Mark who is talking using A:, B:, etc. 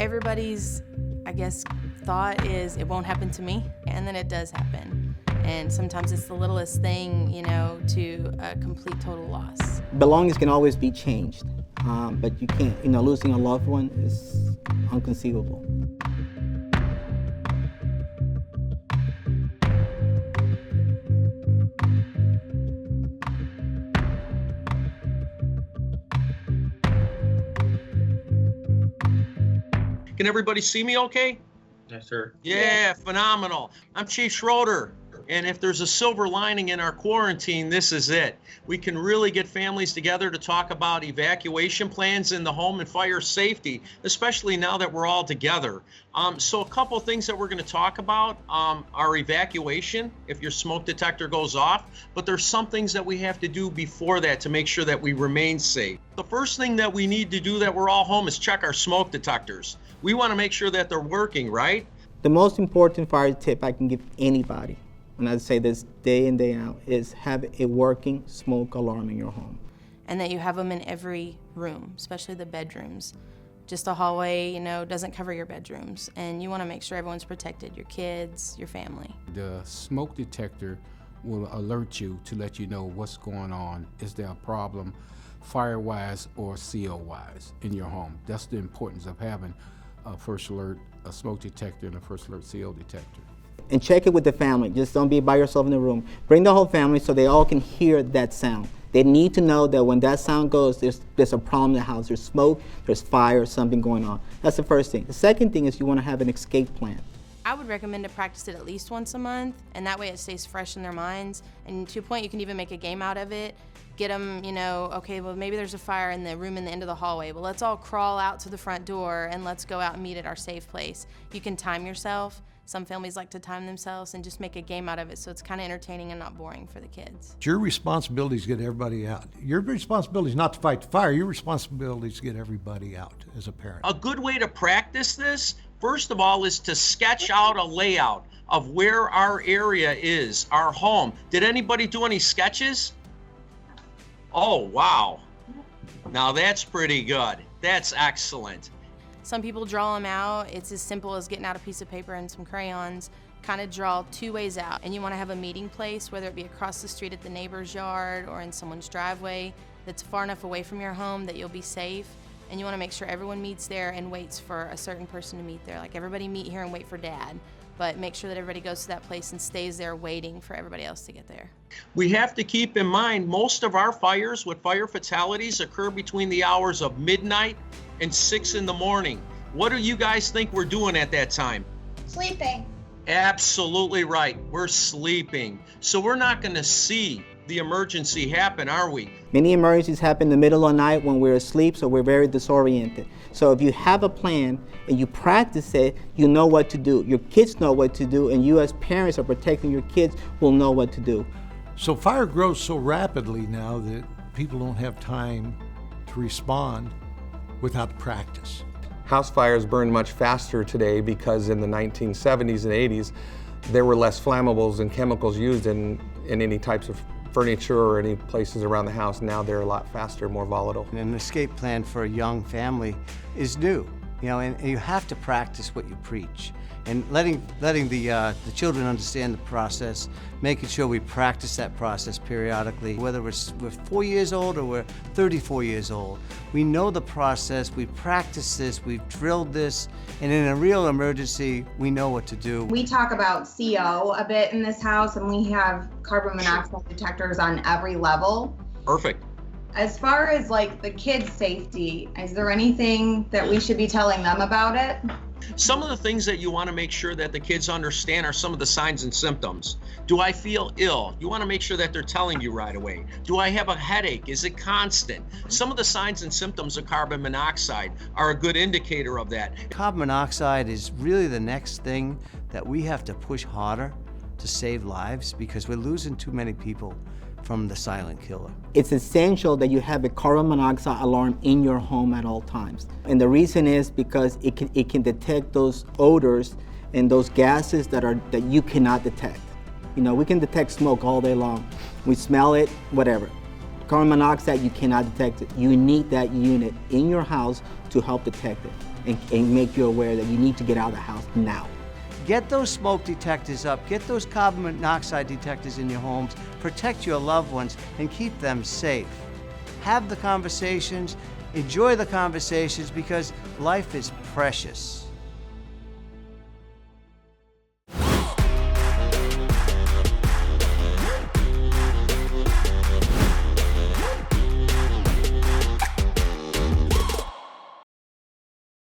A: Everybody's, I guess, thought is it won't happen to me, and then it does happen. And sometimes it's the littlest thing, to a complete total loss.
B: Belongings can always be changed, but you can't, losing a loved one is inconceivable.
C: Can everybody see me okay?
D: Yes, sir.
C: Yeah, phenomenal. I'm Chief Schroeder, and if there's a silver lining in our quarantine, this is it. We can really get families together to talk about evacuation plans in the home and fire safety, especially now that we're all together. So a couple things that we're going to talk about are evacuation, if your smoke detector goes off, but there's some things that we have to do before that to make sure that we remain safe. The first thing that we need to do that we're all home is check our smoke detectors. We want to make sure that they're working, right?
B: The most important fire tip I can give anybody, and I say this day in, day out, is have a working smoke alarm in your home.
A: And that you have them in every room, especially the bedrooms. Just a hallway, doesn't cover your bedrooms. And you want to make sure everyone's protected, your kids, your family.
E: The smoke detector will alert you to let you know what's going on. Is there a problem fire-wise or CO-wise in your home? That's the importance of having a first alert, a smoke detector, and a first alert CO detector.
B: And check it with the family. Just don't be by yourself in the room. Bring the whole family so they all can hear that sound. They need to know that when that sound goes, there's a problem in the house. There's smoke, there's fire, something going on. That's the first thing. The second thing is you want to have an escape plan.
A: I would recommend to practice it at least once a month, and that way it stays fresh in their minds. And to a point, you can even make a game out of it. Get them, okay, well, maybe there's a fire in the room in the end of the hallway. Well, let's all crawl out to the front door and let's go out and meet at our safe place. You can time yourself. Some families like to time themselves and just make a game out of it, so it's kind of entertaining and not boring for the kids.
F: It's your responsibility to get everybody out. Your responsibility is not to fight the fire. Your responsibility is to get everybody out as a parent.
C: A good way to practice this, first of all, is to sketch out a layout of where our area is, our home. Did anybody do any sketches? Oh, wow. Now that's pretty good. That's excellent.
A: Some people draw them out. It's as simple as getting out a piece of paper and some crayons, kind of draw two ways out. And you want to have a meeting place, whether it be across the street at the neighbor's yard or in someone's driveway that's far enough away from your home that you'll be safe. And you want to make sure everyone meets there and waits for a certain person to meet there. Like, everybody meet here and wait for Dad. But make sure that everybody goes to that place and stays there waiting for everybody else to get there.
C: We have to keep in mind most of our fires with fire fatalities occur between the hours of midnight and 6 in the morning. What do you guys think we're doing at that time?
G: Sleeping.
C: Absolutely right. We're sleeping. So we're not going to see the emergency happen, are we?
B: Many emergencies happen in the middle of the night when we're asleep, so we're very disoriented. So if you have a plan and you practice it, you know what to do. Your kids know what to do, and you as parents are protecting your kids will know what to do.
F: So fire grows so rapidly now that people don't have time to respond without practice.
D: House fires burn much faster today because in the 1970s and 80s, there were less flammables and chemicals used in any types of furniture or any places around the house. Now they're a lot faster, more volatile.
H: An escape plan for a young family is new, and you have to practice what you preach. And letting the children understand the process, making sure we practice that process periodically, whether we're 4 years old or we're 34 years old. We know the process, we practice this, we've drilled this, and in a real emergency, we know what to do.
G: We talk about CO a bit in this house, and we have carbon monoxide detectors on every level.
C: Perfect.
G: As far as the kids' safety, is there anything that we should be telling them about it?
C: Some of the things that you want to make sure that the kids understand are some of the signs and symptoms. Do I feel ill? You want to make sure that they're telling you right away. Do I have a headache? Is it constant? Some of the signs and symptoms of carbon monoxide are a good indicator of that.
H: Carbon monoxide is really the next thing that we have to push harder to save lives, because we're losing too many people from the silent killer.
B: It's essential that you have a carbon monoxide alarm in your home at all times. And the reason is because it can detect those odors and those gases that you cannot detect. We can detect smoke all day long. We smell it, whatever. Carbon monoxide, you cannot detect it. You need that unit in your house to help detect it. and make you aware that you need to get out of the house now.
H: Get those smoke detectors up, get those carbon monoxide detectors in your homes, protect your loved ones, and keep them safe. Have the conversations, enjoy the conversations, because life is precious.